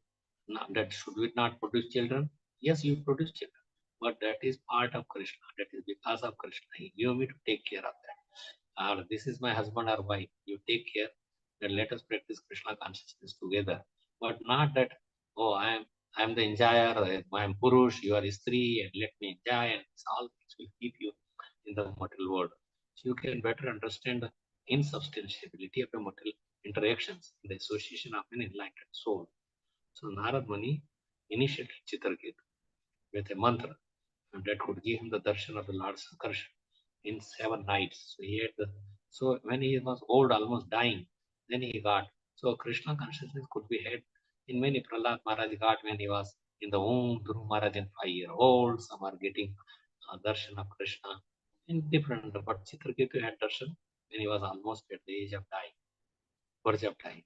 that should we not produce children? Yes, you produce children, but that is part of Krishna. That is because of Krishna. He gave me to take care of that. Or this is my husband or wife. You take care. Then let us practice Krishna consciousness together. But not that, oh, I am the enjoyer, I am Purush, you are Istri, and let me enjoy, and this all things will keep you in the material world. So you can better understand the insubstantiality of the material interactions in the association of an enlightened soul. So Narad Muni initiated Chitraketu with a mantra, and that could give him the darshan of the Lord Sankarshan in 7 nights. So he had so when he was old, almost dying, then he got. So Krishna consciousness could be had in many. Prahlad Maharaj got when he was in the womb, Dhruv Maharaj in 5 years old. Some are getting darshan of Krishna in different. But Chitraketu had darshan when he was almost at the age of dying, verge of dying.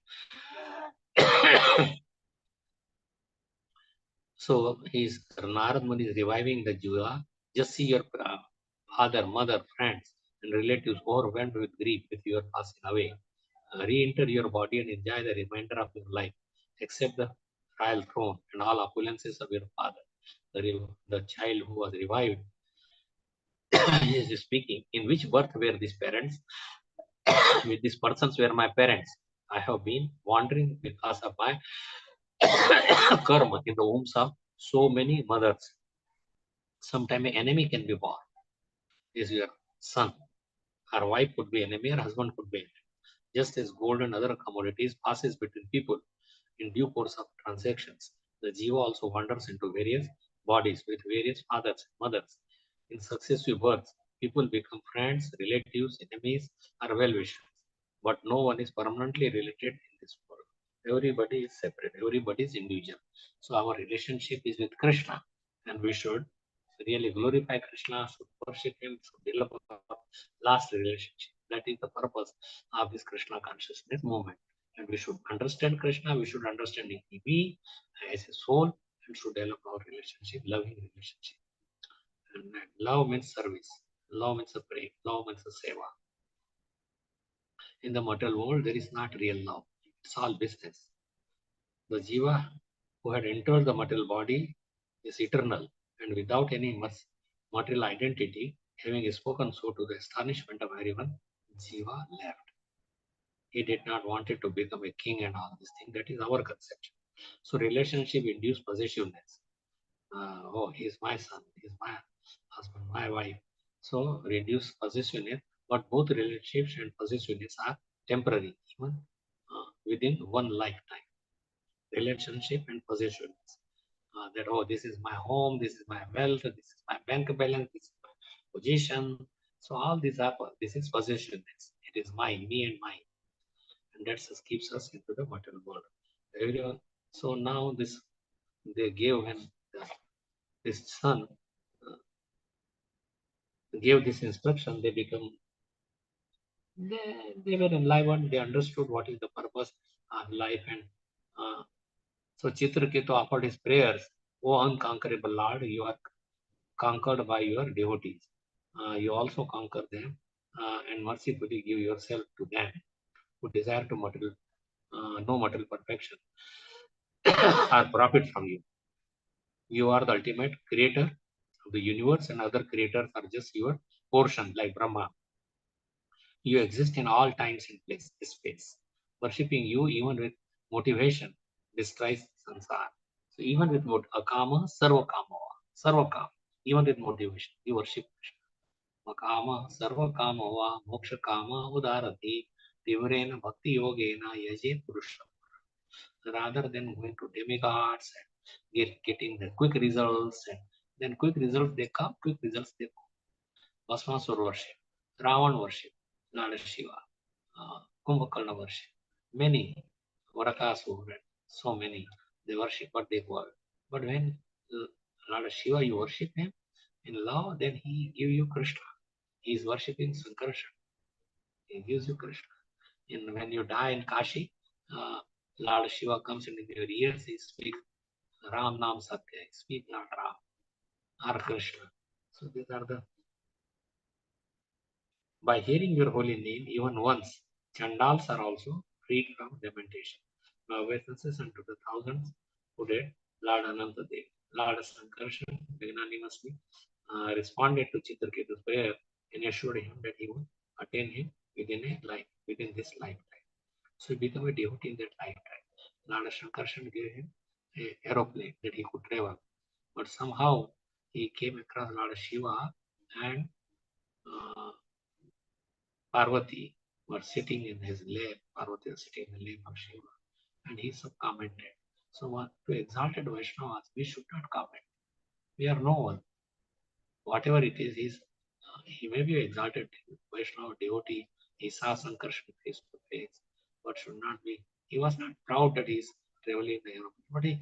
So he's Narad Muni is reviving the Jiva. Just see your father, mother, friends, and relatives overwhelmed with grief with your passing away. Re-enter your body and enjoy the remainder of your life. Accept the royal throne and all opulences of your father. The child who was revived is speaking. In which birth were these parents? With these persons were my parents. I have been wandering because of my karma in the wombs of so many mothers. Sometime an enemy can be born. Is your son. Our wife could be enemy, or husband could be enemy. Just as gold and other commodities passes between people in due course of transactions, the jiva also wanders into various bodies with various fathers and mothers. In successive births, people become friends, relatives, enemies, or well-wishers. But no one is permanently related in this world. Everybody is separate. Everybody is individual. So our relationship is with Krishna, and we should really glorify Krishna, should worship Him, should develop a last relationship That is the purpose of this Krishna consciousness movement. And we should understand Krishna, we should understand we as a soul, and should develop our relationship, loving relationship. And love means service, love means a prayer, love means a seva. In the material world, there is not real love. It's all business. The jiva who had entered the material body is eternal, and without any material identity, having spoken so to the astonishment of everyone, jiva left. He did not want it to become a king and all these things. That is our conception. So relationship induced possessiveness. Oh, he's my son, he's my husband, my wife. So reduce possessiveness, but both relationships and possessiveness are temporary, even within one lifetime. Relationship and possessiveness. That, oh, this is my home, this is my wealth, this is my bank balance, this is my position. So all these are, this is possessiveness. It is mine, me and mine. And that just keeps us into the material world. Everyone. So now this, they gave when this son gave this instruction, they were enlivened, they understood what is the purpose of life. And so Chitraketu offered his prayers, O unconquerable Lord, you are conquered by your devotees. You also conquer them and mercifully give yourself to them who desire to no material perfection or profit from you. You are the ultimate creator of the universe, and other creators are just your portion, like Brahma. You exist in all times and space. Worshipping you, even with motivation, destroys sansara. So even with akama, sarva kama, even with motivation, you worship Krishna. Makama, sarva kama, moksha kama, udarati, tivrena bhakti yogena, yaje purusha. Rather than going to demigods and getting the quick results, and then quick results they come, quick results they go. Bhasmasur worship, Ravan worship, Lord Shiva, Kumbhakarna worship, many, Varakasur, so many, they worship what they go. But when Lord Shiva, you worship him in love, then he give you Krishna. He is worshipping Sankarshan. He gives you Krishna. And when you die in Kashi, Lord Shiva comes into your ears, he speaks Ram Nam Satya, speak not Ram or Krishna. So these are the, by hearing your holy name even once, Chandals are also freed from lamentation. My obeisances unto the thousands who did Lord Anantadev. Lord Sankarshan magnanimously responded to Chitraketu's prayer and assured him that he would attain him within this lifetime. So he became a devotee in that lifetime. Lord Sankarshan gave him an aeroplane that he could travel. But somehow he came across Lord Shiva and Parvati were sitting in his lap. Parvati was sitting in the lap of Shiva, and he commented. So to exalted Vaishnavas, we should not comment. We are no one. Whatever it is, he may be exalted Vaishnava devotee. He saw Sankarshan face to face, but should not be. He was not proud that he is traveling the Europe, but he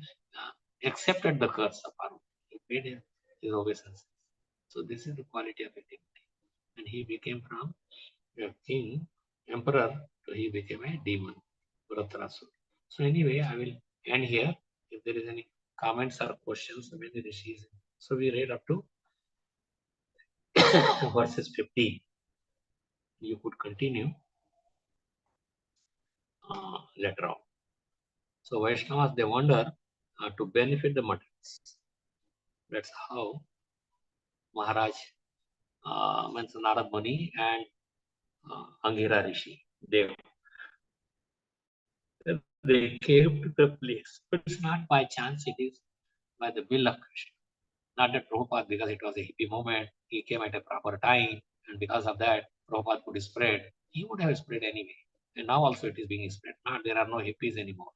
accepted the curse of Parvati. He paid his obeisance. So this is the quality of a devotee. And he became from a king, emperor, so he became a demon, Vratrasur. So anyway, I will end here. If there is any comments or questions, maybe Rishis. So we read up to verses 15. You could continue later on. So Vaishnavas, they wander to benefit the materialists. That's how Maharaj mentioned Narad Muni and Angira Rishi. They came to the place. But it's not by chance, it is by the will of Krishna. Not that Prabhupada, because it was a hippie moment, he came at a proper time, and because of that, Prabhupada could spread. He would have spread anyway. And now also it is being spread. Not there are no hippies anymore.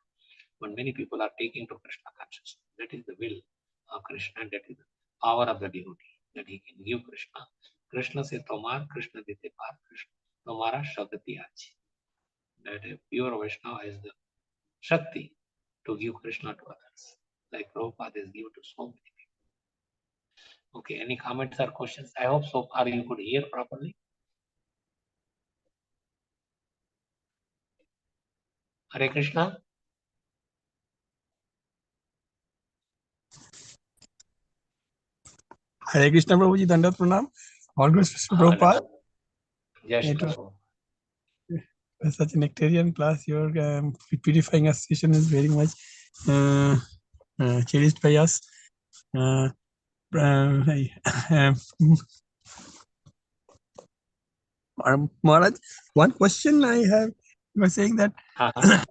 But many people are taking to Krishna consciousness. That is the will of Krishna, and that is the power of the devotee, that he can give Krishna. Krishna se tomar, Krishna dite par, Krishna tomara shakti achi. That a pure Vaishnava has the Shakti to give Krishna to others, like Prabhupada is given to so many people. Okay, any comments or questions? I hope so far you could hear properly. Hare Krishna. Hare Krishna Prabhuji, Dandat Pranam. All good, Mr. Prabhupada. Yes, It was such a nectarian class. Your purifying us session is very much cherished by us. Maharaj, one question I have, you were saying that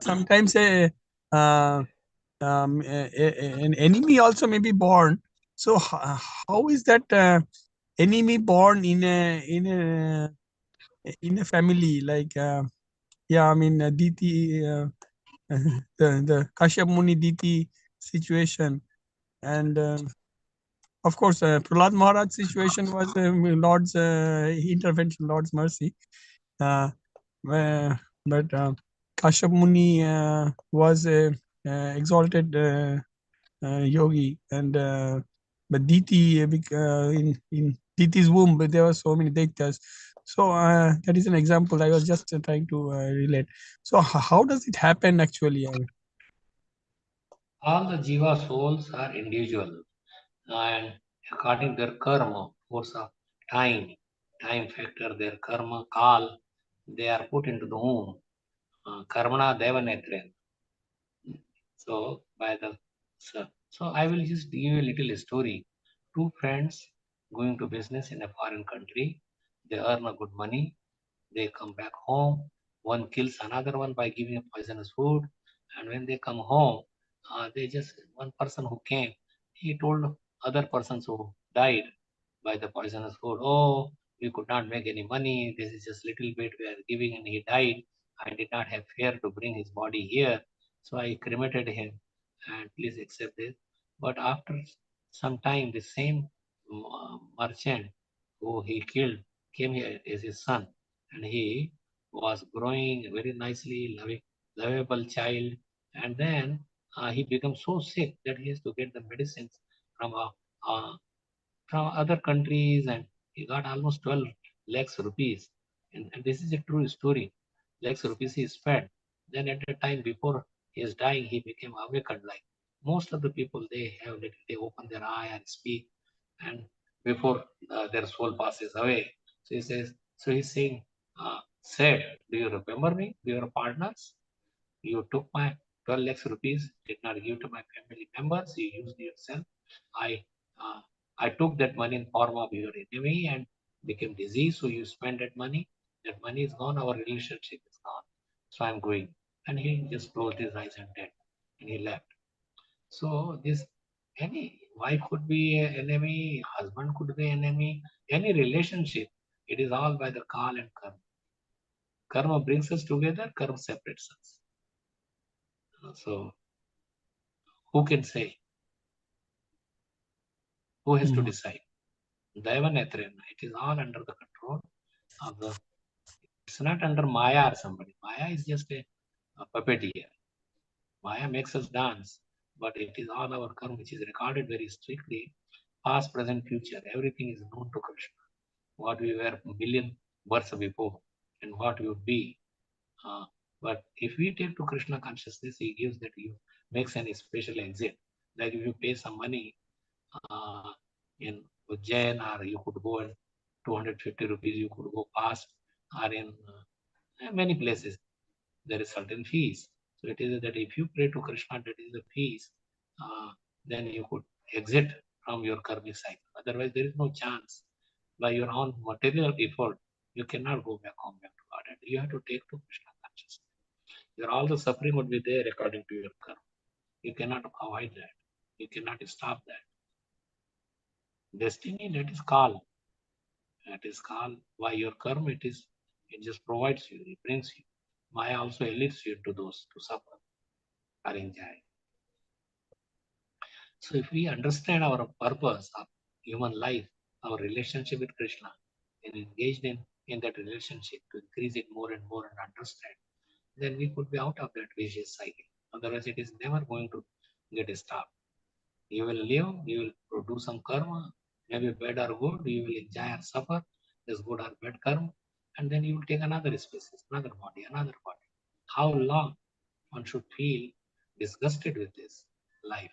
sometimes an enemy also may be born. So how is that enemy born in a family? Like, I mean, Diti, the Kashyap Muni Diti situation, and of course, Prahlad Maharaj situation was Lord's intervention, Lord's mercy. But Kashyap Muni was a exalted yogi, and but Diti in Diti's womb, but there were so many daityas. So that is an example I was just trying to relate. So how does it happen actually? all the jiva souls are individual, and according to their karma, force of time, time factor, their karma, kal, they are put into the womb. Karmana Devanetren. So by the so I will just give you a little story. Two friends going to business in a foreign country. They earn a good money. They come back home. One kills another one by giving a poisonous food. And when they come home, they just one person who came, he told other persons who died by the poisonous food, oh, we could not make any money. This is just little bit we are giving, and he died. I did not have fare to bring his body here, so I cremated him. And please accept this. But after some time, the same merchant who he killed came here as his son, and he was growing very nicely, lovable child. And then he became so sick that he has to get the medicines from a from other countries, and he got almost 12 lakhs rupees. And this is a true story. Lakhs rupees he spent. Then at the time before he is dying, he became awakened. Like most of the people, they open their eye and speak, and before their soul passes away. So he says, so he's saying, said, do you remember me? We were partners. You took my 12 lakhs rupees, did not give to my family members, you used yourself. I uh, I took that money in form of your enemy and became diseased, so you spent that money. That money is gone, our relationship is gone. So I'm going. And he just closed his eyes and dead. And he left. So this any wife could be an enemy, husband could be an enemy, any relationship, it is all by the call and karma. Karma brings us together, karma separates us. So who can say? Who has to decide? Devanetran. It is all under the control of the. It's not under Maya or somebody. Maya is just a puppeteer. Maya makes us dance, but it is all our karma, which is recorded very strictly. Past, present, future. Everything is known to Krishna. What we were a million births before, and what we would be. But if we take to Krishna consciousness, he gives that you makes any special exit. Like if you pay some money uh, in Ujjain, or you could go in 250 rupees, you could go past, or in many places, there is certain fees. So it is that if you pray to Krishna, that is the fees, then you could exit from your karmic cycle. Otherwise, there is no chance. By your own material effort, you cannot go back home, back to God. And you have to take to Krishna consciousness. Your all the suffering would be there according to your karma. You cannot avoid that. You cannot stop that. Destiny, that is called. That is called by your karma. It just provides you, it brings you. Maya also leads you to those to suffer or enjoy. So if we understand our purpose of human life, our relationship with Krishna, and engaged in that relationship to increase it more and more and understand, then we could be out of that vicious cycle. Otherwise, it is never going to get stopped. You will live, you will do some karma, maybe bad or good, you will enjoy or suffer, this good or bad karma, and then you will take another species, another body, another body. How long? one should feel disgusted with this life.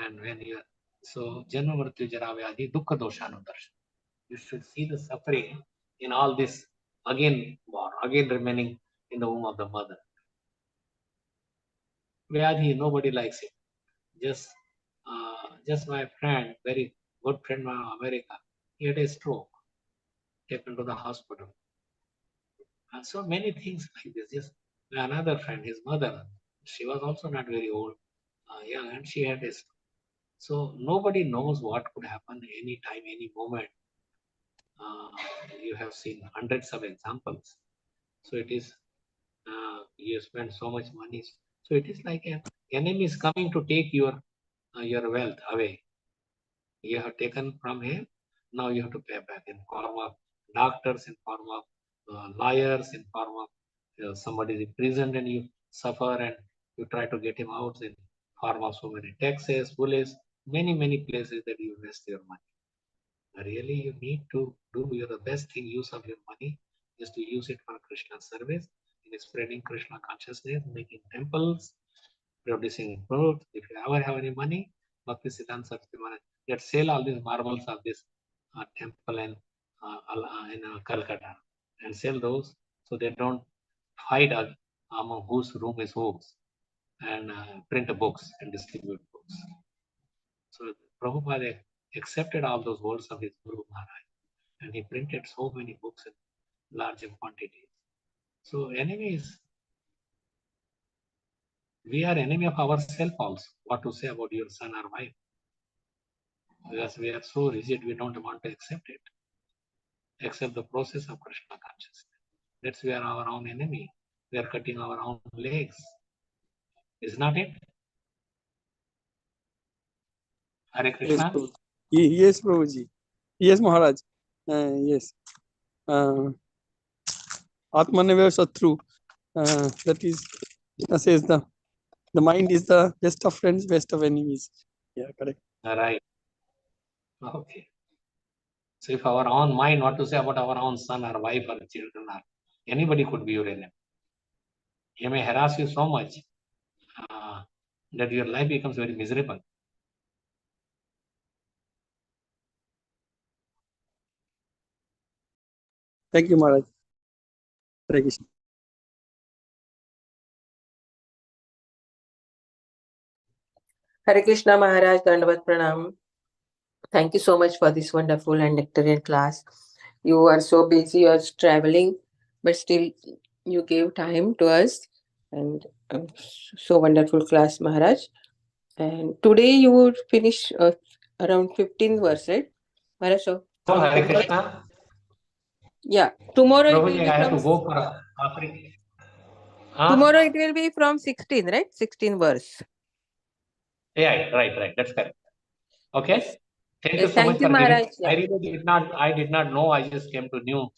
And when you so Janma Mrityu Jara Vyadhi Dukkha Doshanudarshan. You should see the suffering in all this again born, again remaining in the womb of the mother. Vyadhi, nobody likes it. Just my friend, very good friend from America, he had a stroke, taken to the hospital. And so many things like this. Just another friend, his mother, she was also not very old, young, and she had a stroke. So nobody knows what could happen any time, any moment. You have seen hundreds of examples. So it is, you spend so much money. So it is like an enemy is coming to take your wealth away. You have taken from him, now you have to pay back in form of doctors, in form of lawyers, in form of somebody is imprisoned and you suffer, and you try to get him out in form of so many taxes, police, many places that you waste your money. Really, you need to do the best thing use of your money is to use it for Krishna service, in spreading Krishna consciousness, making temples, producing fruit. If you ever have any money, Bhakti Siddhanta Saraswati Maharaj, let's sell all these marbles of this temple in Calcutta and sell those, so they don't fight among whose room is whose, and print books and distribute books. So Prabhupada accepted all those words of his Guru Maharaj, and he printed so many books in large quantities. So enemies, we are enemy of ourselves also. What to say about your son or wife? Because we are so rigid, we don't want to accept it. Accept the process of Krishna consciousness. That's we are our own enemy. We are cutting our own legs. Is not it? Hare Krishna. Yes, Prabhuji. Yes, Maharaj. Yes. Atmaneva Satru. That is, says the mind is the best of friends, best of enemies. Yeah, correct. Right. Okay. So if our own mind, what to say about our own son or wife or children, or anybody could be your enemy. He may harass you so much that your life becomes very miserable. Thank you, Maharaj. Hare Krishna. Hare Krishna Maharaj, Dandavat Pranam. Thank you so much for this wonderful and nectarian class. You are so busy, you are traveling, but still you gave time to us. And so wonderful class, Maharaj. And today you would finish around 15 verse, right? Maharaj, so Oh, Hare Krishna. yeah, tomorrow it will Prabhuji, be I have from to go for Africa. tomorrow it will be from 16, right? 16 verse. Yeah, right. That's correct. Okay. Yes. Thank Yes, you so thank much you, for giving. Maharaj. Yeah. I did not know. I just came to know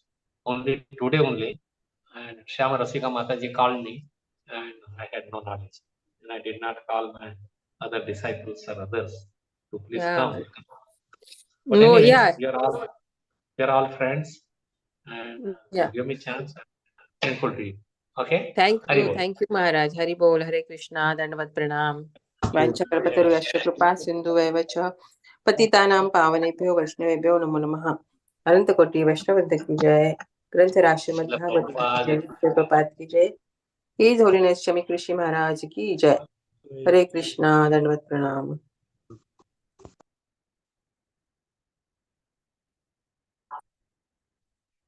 only today only. And Shyama Rasika Mataji called me, and I had no knowledge. And I did not call my other disciples or others to please Yeah. come. But No, anyway, yeah. you're all friends, and Yeah. you give me chance. I'm thankful to you. Okay. Thank Hari you. Bol. Thank you, Maharaj. Hari Bol, Hare Krishna, Dandavat Pranam. Jai Vanchakalpataruvasya Kripa Sindhueva cha Patitanam Pavanebhyo Vaishnavebhyo Namo Namaha. Anantakoti Vaishnavadda ki jai. Granth Rashi Mad Srila Bhagavatam Prabhupada. ki jai. Prabhupada ki jai. His Holiness Samik Rishi Maharaj ki jai. Hare Krishna, Dandavat Pranam.